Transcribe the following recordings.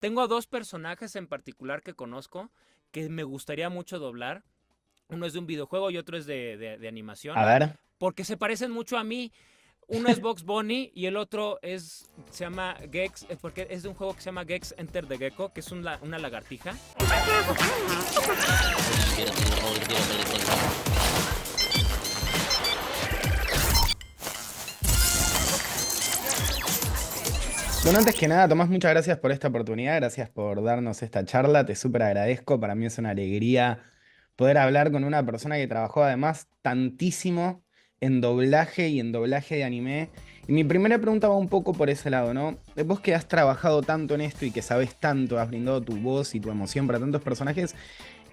Tengo a dos personajes en particular que conozco que me gustaría mucho doblar. Uno es de un videojuego y otro es de A animación. ver. Porque se parecen mucho a mí. Uno es Bugs Bunny y el otro se llama Gex, porque es de un juego que se llama Gex Enter the Gecko, que es una lagartija. Bueno, antes que nada, Tomás, muchas gracias por esta oportunidad, gracias por darnos esta charla, te súper agradezco, para mí es una alegría poder hablar con una persona que trabajó además tantísimo en doblaje y en doblaje de anime. Y mi primera pregunta va un poco por ese lado, ¿no? Vos que has trabajado tanto en esto y que sabes tanto, has brindado tu voz y tu emoción para tantos personajes,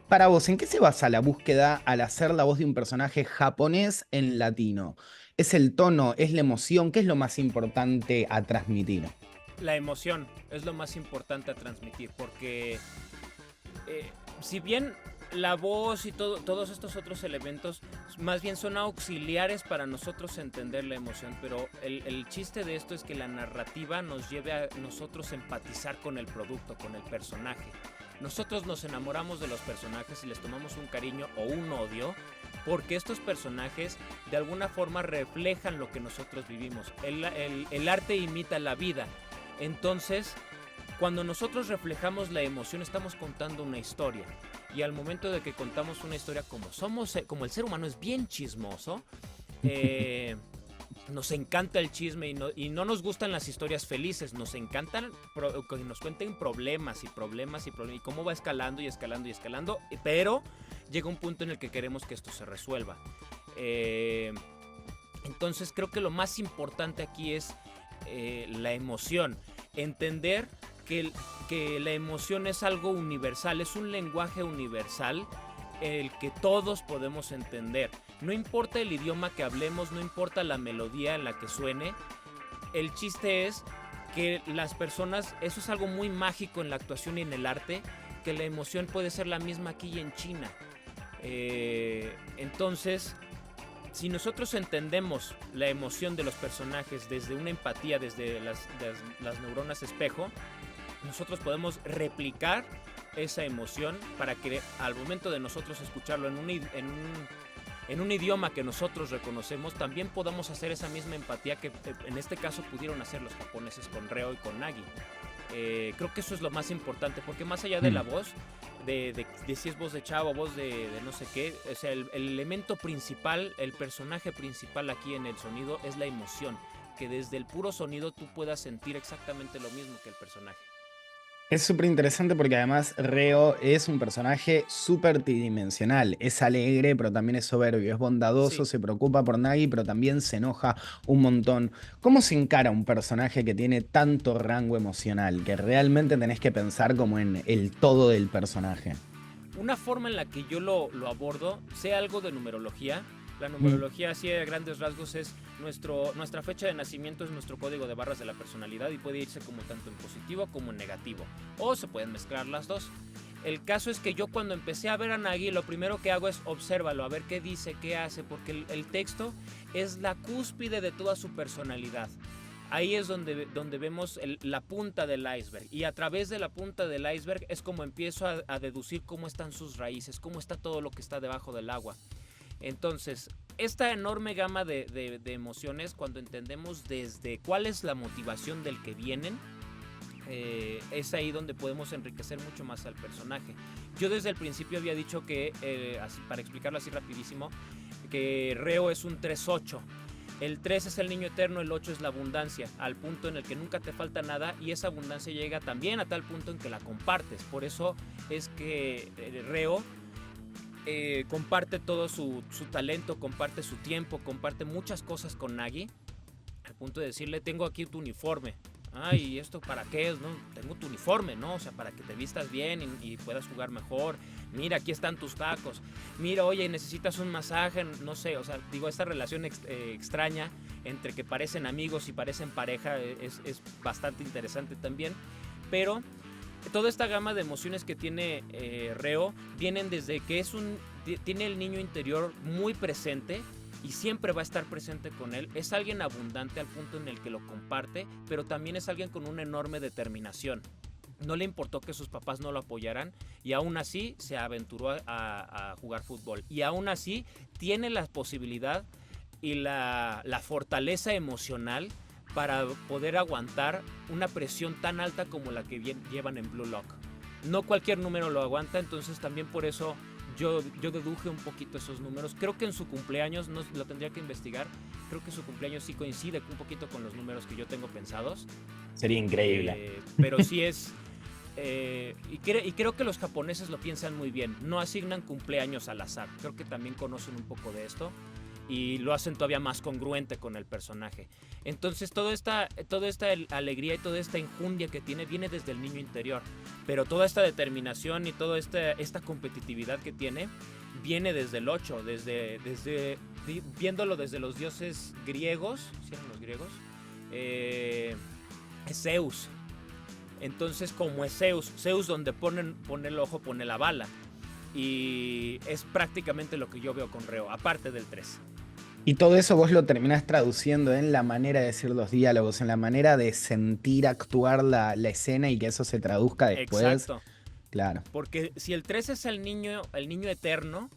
para vos, ¿en qué se basa la búsqueda al hacer la voz de un personaje japonés en latino? ¿Es el tono? ¿Es la emoción? ¿Qué es lo más importante a transmitir? La emoción es lo más importante a transmitir, porque si bien la voz y todos estos otros elementos más bien son auxiliares para nosotros entender la emoción, pero el chiste de esto es que la narrativa nos lleve a nosotros empatizar con el producto, con el personaje. Nosotros nos enamoramos de los personajes y les tomamos un cariño o un odio porque estos personajes de alguna forma reflejan lo que nosotros vivimos. El arte imita la vida. Entonces, cuando nosotros reflejamos la emoción, estamos contando una historia. Y al momento de que contamos una historia, como el ser humano es bien chismoso, nos encanta el chisme y no nos gustan las historias felices, nos encantan que nos cuenten problemas y cómo va escalando y escalando y escalando, pero llega un punto en el que queremos que esto se resuelva. Entonces creo que lo más importante aquí es la emoción, entender que la emoción es algo universal, es un lenguaje universal el que todos podemos entender. No importa el idioma que hablemos, no importa la melodía en la que suene, el chiste es que las personas, eso es algo muy mágico en la actuación y en el arte, que la emoción puede ser la misma aquí y en China. Entonces, si nosotros entendemos la emoción de los personajes desde una empatía, desde las neuronas espejo, nosotros podemos replicar esa emoción para que al momento de nosotros escucharlo en un idioma que nosotros reconocemos, también podamos hacer esa misma empatía que en este caso pudieron hacer los japoneses con Reo y con Nagi. Creo que eso es lo más importante, porque más allá de la voz, de si es voz de chavo, voz de no sé qué, o sea, el elemento principal, el personaje principal aquí en el sonido es la emoción, que desde el puro sonido tú puedas sentir exactamente lo mismo que el personaje. Es súper interesante porque además Reo es un personaje súper tridimensional. Es alegre, pero también es soberbio. Es bondadoso, Sí. se preocupa por Nagi, pero también se enoja un montón. ¿Cómo se encara un personaje que tiene tanto rango emocional? Que realmente tenés que pensar como en el todo del personaje. Una forma en la que yo lo abordo, sé algo de numerología. La Mm. numerología, así a grandes rasgos, es nuestra fecha de nacimiento, es nuestro código de barras de la personalidad y puede irse como tanto en positivo como en negativo. O se pueden mezclar las dos. El caso es que yo cuando empecé a ver a Nagi, lo primero que hago es obsérvalo, a ver qué dice, qué hace, porque el texto es la cúspide de toda su personalidad. Ahí es donde vemos la punta del iceberg. Y a través de la punta del iceberg es como empiezo a deducir cómo están sus raíces, cómo está todo lo que está debajo del agua. Entonces, esta enorme gama de emociones, cuando entendemos desde cuál es la motivación del que vienen, es ahí donde podemos enriquecer mucho más al personaje. Yo desde el principio había dicho que, así, para explicarlo así rapidísimo, que Reo es un 3-8. El 3 es el niño eterno, el 8 es la abundancia, al punto en el que nunca te falta nada y esa abundancia llega también a tal punto en que la compartes. Por eso es que Reo comparte todo su talento, comparte su tiempo, comparte muchas cosas con Nagi, al punto de decirle, tengo aquí tu uniforme. Ay, ¿y esto para qué es? No, tengo tu uniforme, ¿no? O sea, para que te vistas bien y puedas jugar mejor. Mira, aquí están tus tacos. Mira, oye, necesitas un masaje, no sé, o sea, digo, esta relación extraña entre que parecen amigos y parecen pareja es bastante interesante también. Pero toda esta gama de emociones que tiene Reo vienen desde que tiene el niño interior muy presente y siempre va a estar presente con él. Es alguien abundante al punto en el que lo comparte, pero también es alguien con una enorme determinación. No le importó que sus papás no lo apoyaran y aún así se aventuró a jugar fútbol. Y aún así tiene la posibilidad y la fortaleza emocional para poder aguantar una presión tan alta como la que llevan en Blue Lock. No cualquier número lo aguanta, entonces también por eso yo deduje un poquito esos números. Creo que en su cumpleaños, no lo tendría que investigar, creo que su cumpleaños sí coincide un poquito con los números que yo tengo pensados. Sería increíble. Pero sí es... y creo que los japoneses lo piensan muy bien, no asignan cumpleaños al azar, creo que también conocen un poco de esto y lo hacen todavía más congruente con el personaje. Entonces toda esta alegría y toda esta enjundia que tiene viene desde el niño interior, pero toda esta determinación y toda esta competitividad que tiene viene desde el 8, viéndolo desde los dioses griegos, ¿sí eran los griegos? Zeus. Entonces, como es Zeus donde pone el ojo, pone la bala. Y es prácticamente lo que yo veo con Reo, aparte del 3. Y todo eso vos lo terminás traduciendo en la manera de decir los diálogos, en la manera de sentir, actuar la escena y que eso se traduzca después. Exacto. Claro. Porque si el 3 es el niño eterno,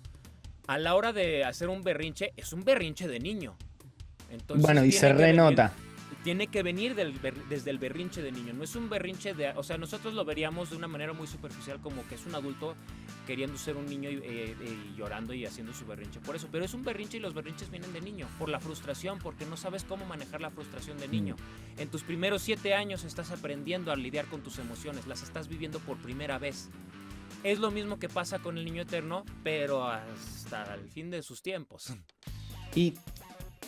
a la hora de hacer un berrinche, es un berrinche de niño. Entonces, bueno, y se renota. Tiene que venir desde el berrinche de niño. No es un berrinche de... O sea, nosotros lo veríamos de una manera muy superficial como que es un adulto queriendo ser un niño y llorando y haciendo su berrinche. Por eso, pero es un berrinche y los berrinches vienen de niño. Por la frustración, porque no sabes cómo manejar la frustración de niño. En tus primeros 7 años estás aprendiendo a lidiar con tus emociones. Las estás viviendo por primera vez. Es lo mismo que pasa con el niño eterno, pero hasta el fin de sus tiempos. Y...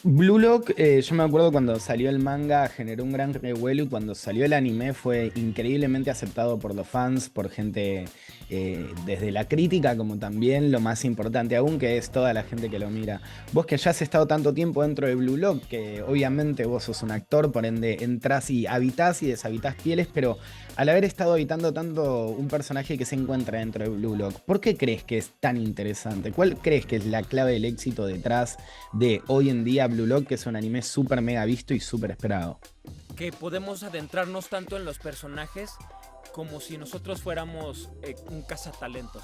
Blue Lock, yo me acuerdo cuando salió el manga generó un gran revuelo y cuando salió el anime fue increíblemente aceptado por los fans, por gente desde la crítica como también lo más importante aún que es toda la gente que lo mira. Vos que ya has estado tanto tiempo dentro de Blue Lock, que obviamente vos sos un actor, por ende entrás y habitás y deshabitás pieles, pero al haber estado habitando tanto un personaje que se encuentra dentro de Blue Lock, ¿por qué crees que es tan interesante? ¿Cuál crees que es la clave del éxito detrás de hoy en día Blue Lock, que es un anime súper mega visto y súper esperado? Que podemos adentrarnos tanto en los personajes como si nosotros fuéramos un cazatalentos.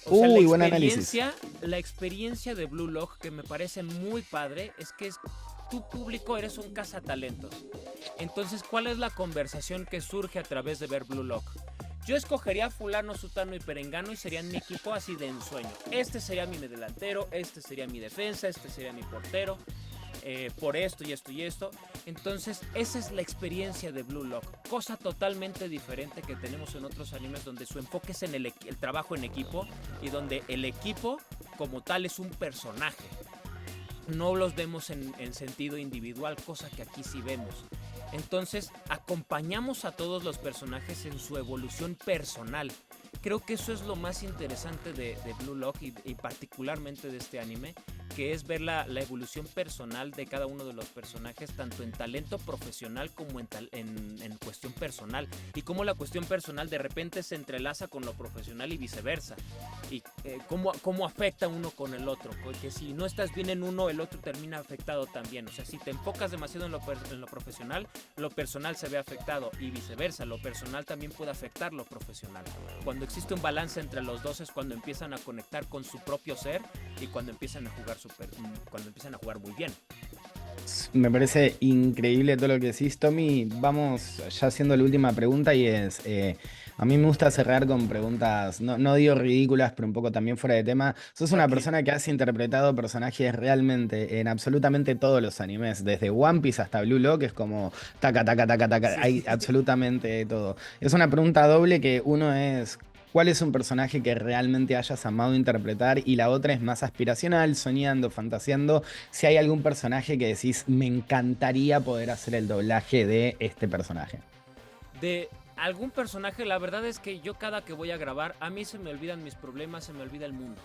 O sea, buen análisis. La experiencia de Blue Lock que me parece muy padre es que tu público eres un cazatalentos. Entonces, ¿cuál es la conversación que surge a través de ver Blue Lock? Yo escogería a fulano, sutano y perengano y serían mi equipo así de ensueño. Este sería mi delantero, este sería mi defensa, este sería mi portero. Por esto y esto y esto. Entonces esa es la experiencia de Blue Lock, cosa totalmente diferente que tenemos en otros animes donde su enfoque es en el trabajo en equipo y donde el equipo como tal es un personaje. No los vemos en sentido individual, cosa que aquí sí vemos. Entonces acompañamos a todos los personajes en su evolución personal. Creo que eso es lo más interesante de Blue Lock y particularmente de este anime, que es ver la evolución personal de cada uno de los personajes, tanto en talento profesional como en cuestión personal, y cómo la cuestión personal de repente se entrelaza con lo profesional y viceversa, y cómo afecta uno con el otro, porque si no estás bien en uno, el otro termina afectado también. O sea, si te enfocas demasiado en lo profesional, lo personal se ve afectado, y viceversa, lo personal también puede afectar lo profesional. Cuando existe un balance entre los dos es cuando empiezan a conectar con su propio ser y cuando empiezan a jugar muy bien. Me parece increíble todo lo que decís, Tommy. Vamos ya haciendo la última pregunta y es, a mí me gusta cerrar con preguntas, no digo ridículas, pero un poco también fuera de tema. Sos una persona que has interpretado personajes realmente en absolutamente todos los animes, desde One Piece hasta Blue Lock, es como taca, taca, taca, taca, sí. Hay absolutamente todo. Es una pregunta doble que uno es... ¿Cuál es un personaje que realmente hayas amado interpretar? Y la otra es más aspiracional, soñando, fantaseando. Si hay algún personaje que decís, me encantaría poder hacer el doblaje de este personaje. De algún personaje, la verdad es que yo cada que voy a grabar, a mí se me olvidan mis problemas, se me olvida el mundo.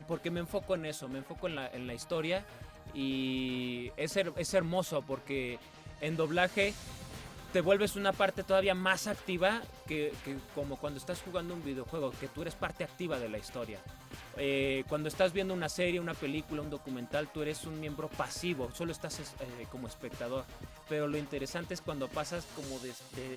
Porque me enfoco en eso, me enfoco en la historia. Y es hermoso porque en doblaje te vuelves una parte todavía más activa que como cuando estás jugando un videojuego, que tú eres parte activa de la historia. Cuando estás viendo una serie, una película, un documental, tú eres un miembro pasivo, solo estás como espectador. Pero lo interesante es cuando pasas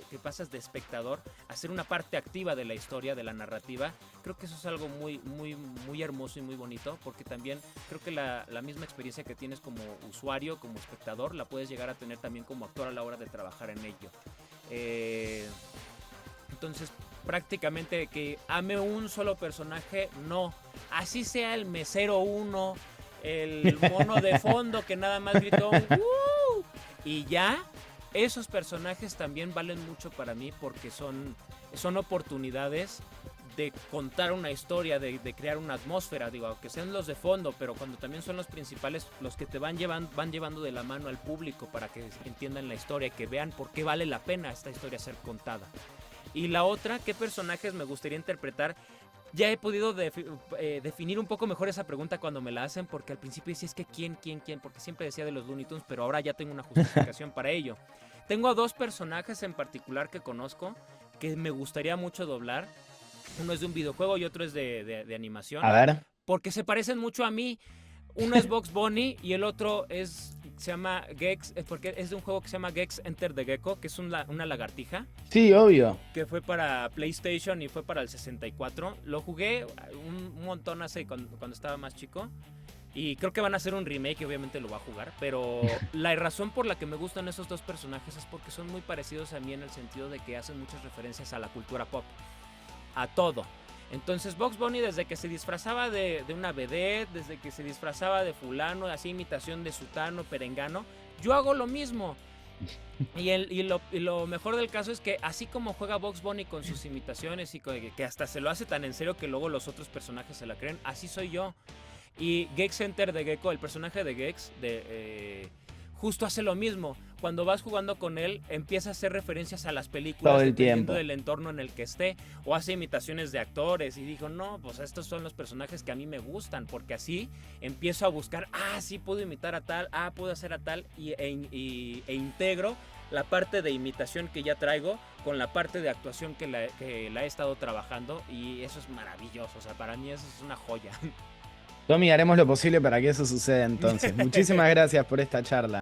que pasas de espectador a ser una parte activa de la historia, de la narrativa. Creo que eso es algo muy, muy, muy hermoso y muy bonito, porque también creo que la misma experiencia que tienes como usuario, como espectador, la puedes llegar a tener también como actor a la hora de trabajar en ello. Entonces, prácticamente que ame un solo personaje, no. Así sea el mesero 1, el mono de fondo que nada más gritó y ya, esos personajes también valen mucho para mí porque son oportunidades de contar una historia, de crear una atmósfera, digo, aunque sean los de fondo, pero cuando también son los principales, los que te van llevando de la mano al público para que entiendan la historia, que vean por qué vale la pena esta historia ser contada. Y la otra, ¿qué personajes me gustaría interpretar? Ya he podido definir un poco mejor esa pregunta cuando me la hacen, porque al principio decía, es que ¿quién? Porque siempre decía de los Looney Tunes, pero ahora ya tengo una justificación para ello. Tengo a 2 personajes en particular que conozco, que me gustaría mucho doblar. Uno es de un videojuego y otro es de animación. A ver. Porque se parecen mucho a mí. Uno es Bugs Bunny y el otro se llama Gex, porque es de un juego que se llama Gex Enter the Gecko, que es una lagartija. Sí, obvio. Que fue para PlayStation y fue para el 64. Lo jugué un montón hace cuando estaba más chico. Y creo que van a hacer un remake, y obviamente lo va a jugar. Pero la razón por la que me gustan esos 2 personajes es porque son muy parecidos a mí en el sentido de que hacen muchas referencias a la cultura pop. A todo. Entonces Bugs Bunny, desde que se disfrazaba de una vedette, desde que se disfrazaba de fulano, así imitación de sutano, perengano, yo hago lo mismo. Y lo mejor del caso es que así como juega Bugs Bunny con sus imitaciones y que hasta se lo hace tan en serio que luego los otros personajes se la creen, así soy yo. Y Gex Enter the Gecko, el personaje de Gex, justo hace lo mismo. Cuando vas jugando con él, empieza a hacer referencias a las películas todo el dependiendo tiempo del entorno en el que esté, o hace imitaciones de actores y dijo, no, pues estos son los personajes que a mí me gustan, porque así empiezo a buscar, sí puedo imitar a tal, puedo hacer a tal, e integro la parte de imitación que ya traigo con la parte de actuación que la he estado trabajando, y eso es maravilloso. O sea, para mí eso es una joya. Tommy, haremos lo posible para que eso suceda entonces. Muchísimas gracias por esta charla.